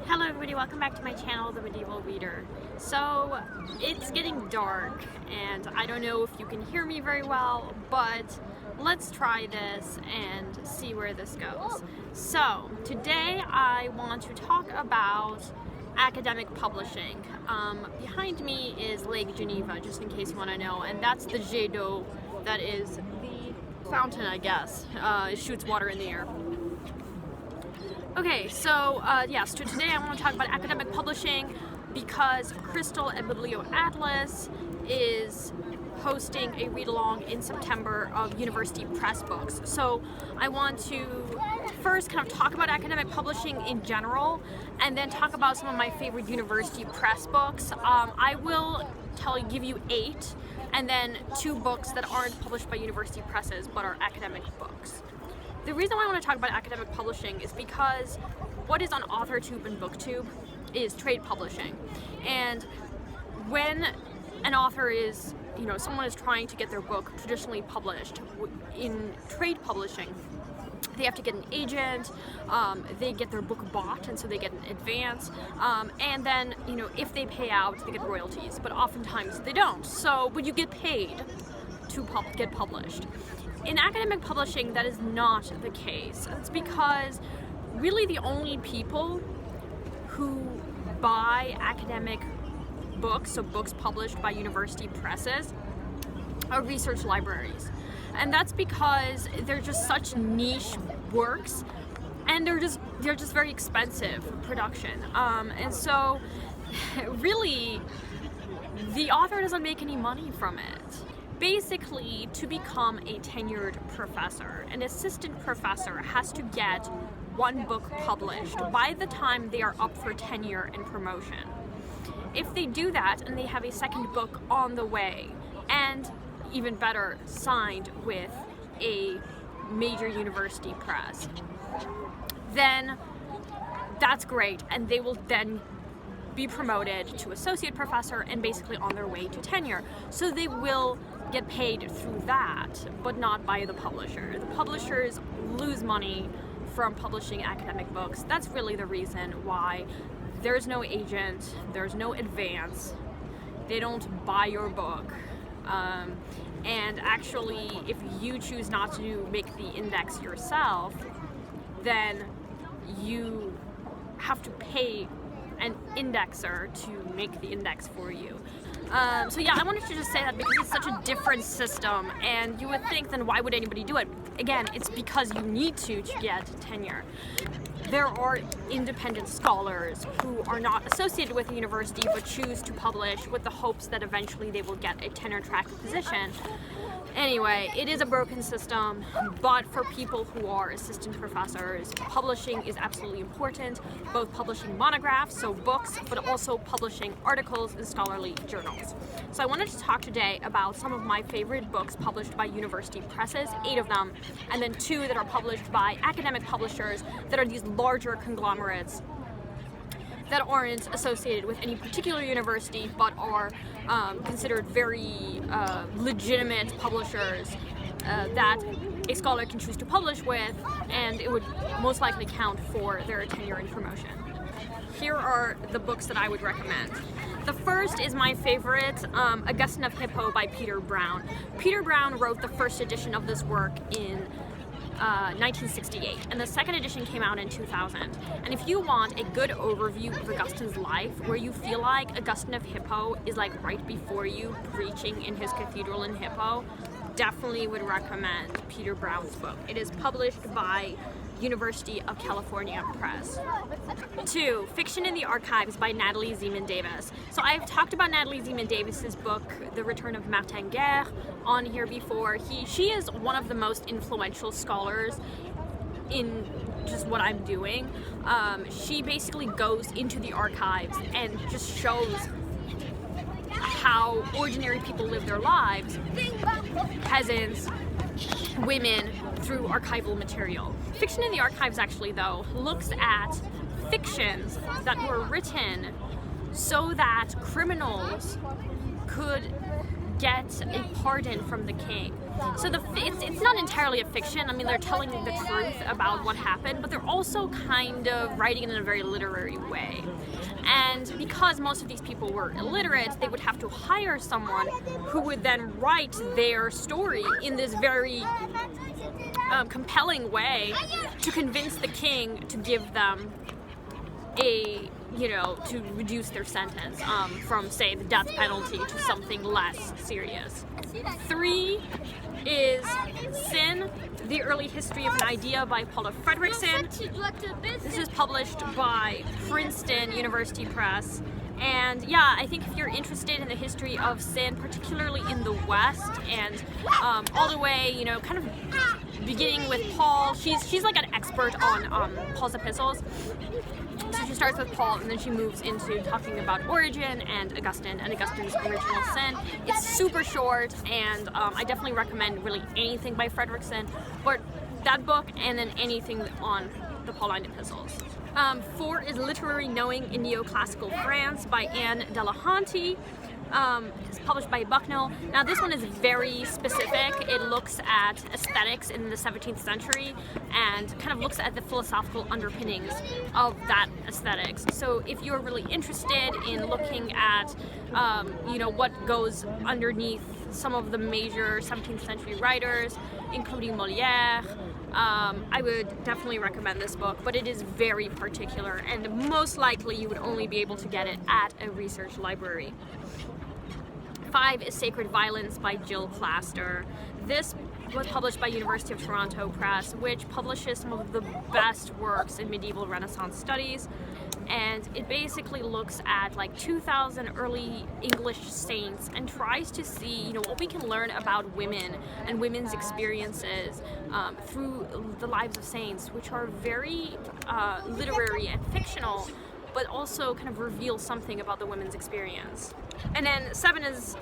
Hello everybody, welcome back to my channel, The Medieval Reader. So, it's getting dark, and I don't know if you can hear me very well, but let's try this and see where this goes. So, today I want to talk about academic publishing. Behind me is Lake Geneva, just in case you want to know, and that's the jet d'eau, that is the fountain, I guess. It shoots water in the air. Okay, so so today I want to talk about academic publishing because Crystal and Biblio-Atlas is hosting a read-along in September of university press books. So I want to first kind of talk about academic publishing in general and then talk about some of my favorite university press books. I will give you 8 and then 2 books that aren't published by university presses but are academic books. The reason why I want to talk about academic publishing is because what is on AuthorTube and BookTube is trade publishing. And when an author is, someone is trying to get their book traditionally published in trade publishing, they have to get an agent, they get their book bought, and so they get an advance, and then, if they pay out, they get royalties, but oftentimes they don't. So, but you get paid to get published. In academic publishing, that is not the case. It's because really the only people who buy academic books, so books published by university presses, are research libraries. And that's because they're just such niche works, and they're just very expensive production. And so really the author doesn't make any money from it. Basically, to become a tenured professor, an assistant professor has to get 1 book published by the time they are up for tenure and promotion. If they do that and they have a second book on the way, and even better, signed with a major university press, then that's great, and they will then be promoted to associate professor and basically on their way to tenure. So they will get paid through that, but not by the publisher. The publishers lose money from publishing academic books. That's really the reason why there's no agent, there's no advance, they don't buy your book. And actually, if you choose not to make the index yourself, then you have to pay an indexer to make the index for you. So yeah, I wanted to just say that because it's such a different system, and you would think, then why would anybody do it? Again, it's because you need to get tenure. There are independent scholars who are not associated with a university but choose to publish with the hopes that eventually they will get a tenure track position. Anyway, it is a broken system, but for people who are assistant professors, publishing is absolutely important, both publishing monographs, so books, but also publishing articles in scholarly journals. So I wanted to talk today about some of my favorite books published by university presses, 8 of them, and then 2 that are published by academic publishers that are these larger conglomerates that aren't associated with any particular university but are considered very legitimate publishers that a scholar can choose to publish with, and it would most likely count for their tenure and promotion. Here are the books that I would recommend. The first is my favorite, Augustine of Hippo by Peter Brown. Peter Brown wrote the first edition of this work in 1968, and the second edition came out in 2000. And if you want a good overview of Augustine's life, where you feel like Augustine of Hippo is like right before you preaching in his cathedral in Hippo, definitely would recommend Peter Brown's book. It is published by University of California Press. 2, Fiction in the Archives by Natalie Zemon Davis. So I've talked about Natalie Zemon Davis's book, The Return of Martin Guerre, on here before. She is one of the most influential scholars in just what I'm doing. She basically goes into the archives and just shows how ordinary people live their lives, peasants, women, through archival material. Fiction in the Archives actually, though, looks at fictions that were written so that criminals could get a pardon from the king. So it's not entirely a fiction. I mean, they're telling the truth about what happened, but they're also kind of writing it in a very literary way. And because most of these people were illiterate, they would have to hire someone who would then write their story in this very compelling way to convince the king to give them to reduce their sentence from, say, the death penalty to something less serious. 3 is Sin, The Early History of an Idea by Paula Fredrickson. This is published by Princeton University Press. And yeah, I think if you're interested in the history of sin, particularly in the West, and all the way, kind of beginning with Paul, she's like an expert on Paul's epistles. So she starts with Paul, and then she moves into talking about Origen and Augustine's original sin. It's super short, and I definitely recommend really anything by Fredrickson, but that book, and then anything on the Pauline epistles. 4 is Literary Knowing in Neoclassical France by Anne Delahanty. It's published by Bucknell. Now this one is very specific. It looks at aesthetics in the 17th century and kind of looks at the philosophical underpinnings of that aesthetics. So if you're really interested in looking at what goes underneath some of the major 17th century writers, including Molière, I would definitely recommend this book, but it is very particular, and most likely you would only be able to get it at a research library. 5 is Sacred Violence by Jill Plaster. This was published by University of Toronto Press, which publishes some of the best works in medieval Renaissance studies. And it basically looks at like 2,000 early English saints and tries to see, what we can learn about women and women's experiences through the lives of saints, which are very literary and fictional, but also kind of reveal something about the women's experience. And then 7 is,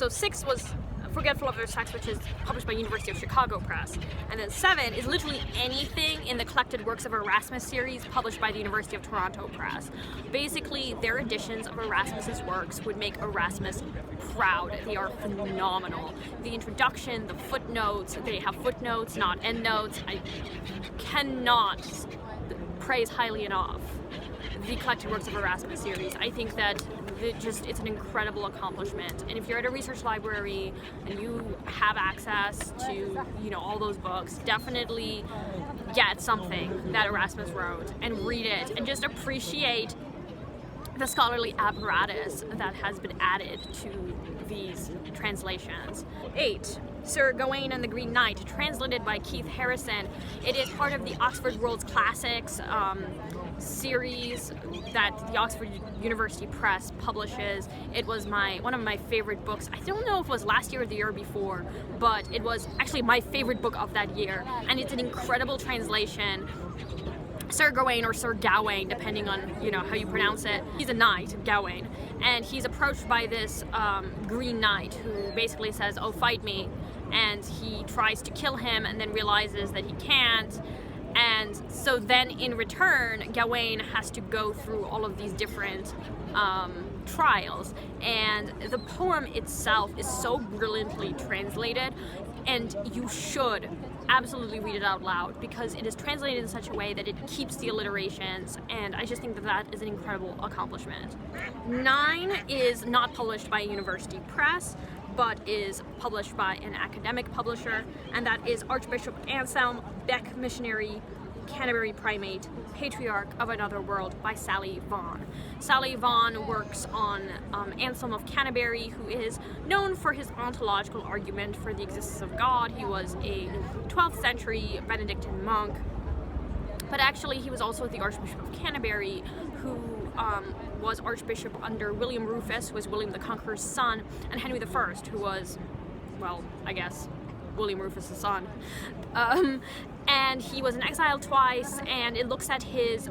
6 was Forgetful of Their Sex, which is published by University of Chicago Press. And then 7 is literally anything in the Collected Works of Erasmus series published by the University of Toronto Press. Basically, their editions of Erasmus's works would make Erasmus proud. They are phenomenal. The introduction, the footnotes, they have footnotes, not endnotes. I cannot praise highly enough the Collected Works of Erasmus series. I think that it's an incredible accomplishment, and if you're at a research library and you have access to all those books, definitely get something that Erasmus wrote and read it and just appreciate the scholarly apparatus that has been added to these translations. 8. Sir Gawain and the Green Knight, translated by Keith Harrison. It is part of the Oxford World's Classics series that the Oxford University Press publishes. It was one of my favorite books. I don't know if it was last year or the year before, but it was actually my favorite book of that year, and it's an incredible translation. Sir Gawain, or Sir Gawain, depending on how you pronounce it. He's a knight, Gawain, and he's approached by this Green Knight who basically says, "Oh, fight me," and he tries to kill him and then realizes that he can't. And so then in return, Gawain has to go through all of these different trials. And the poem itself is so brilliantly translated, and you should absolutely read it out loud because it is translated in such a way that it keeps the alliterations, and I just think that is an incredible accomplishment. 9 is not published by a university press, but is published by an academic publisher, and that is Archbishop Anselm, Beck Missionary, Canterbury Primate, Patriarch of Another World by Sally Vaughan. Sally Vaughan works on Anselm of Canterbury, who is known for his ontological argument for the existence of God. He was a 12th century Benedictine monk, but actually he was also the Archbishop of Canterbury, who was Archbishop under William Rufus, who was William the Conqueror's son, and Henry I, who was, well, I guess, William Rufus' son. And he was in exile twice, and it looks at his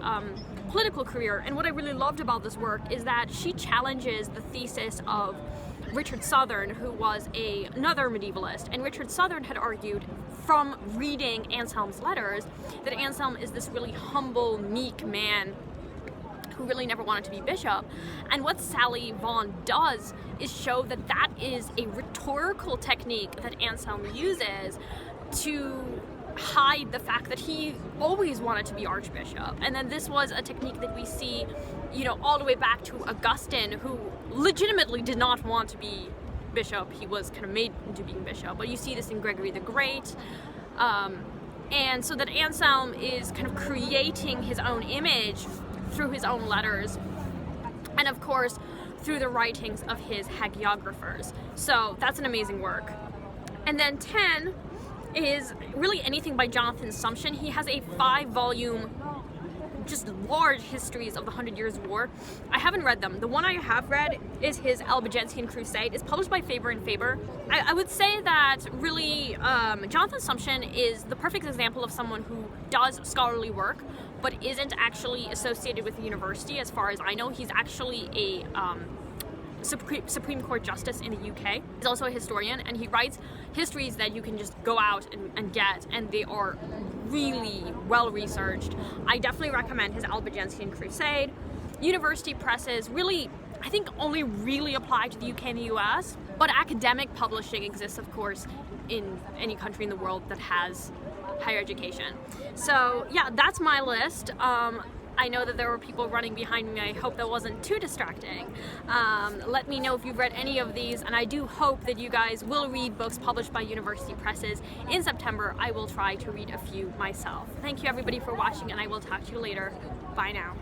political career. And what I really loved about this work is that she challenges the thesis of Richard Southern, who was another medievalist. And Richard Southern had argued from reading Anselm's letters that Anselm is this really humble, meek man who really never wanted to be bishop. And what Sally Vaughan does is show that that is a rhetorical technique that Anselm uses to hide the fact that he always wanted to be archbishop. And then this was a technique that we see, you know, all the way back to Augustine, who legitimately did not want to be bishop. He was kind of made into being bishop. But you see this in Gregory the Great. And so that Anselm is kind of creating his own image through his own letters, and of course through the writings of his hagiographers. So that's an amazing work. And then 10 is really anything by Jonathan Sumption. He has a 5-volume, just large histories of the 100 Years' War. I haven't read them. The one I have read is his Albigensian Crusade. It's published by Faber and Faber. I would say that really Jonathan Sumption is the perfect example of someone who does scholarly work but isn't actually associated with the university. As far as I know, he's actually a Supreme Court Justice in the UK. He's also a historian, and he writes histories that you can just go out and get, and they are really well researched. I definitely recommend his Albigensian Crusade. University presses really, I think, only really apply to the UK and the US, but academic publishing exists, of course, in any country in the world that has higher education. So yeah, that's my list. I know that there were people running behind me. I hope that wasn't too distracting. Let me know if you've read any of these, and I do hope that you guys will read books published by university presses. In September, I will try to read a few myself. Thank you everybody for watching, and I will talk to you later. Bye now.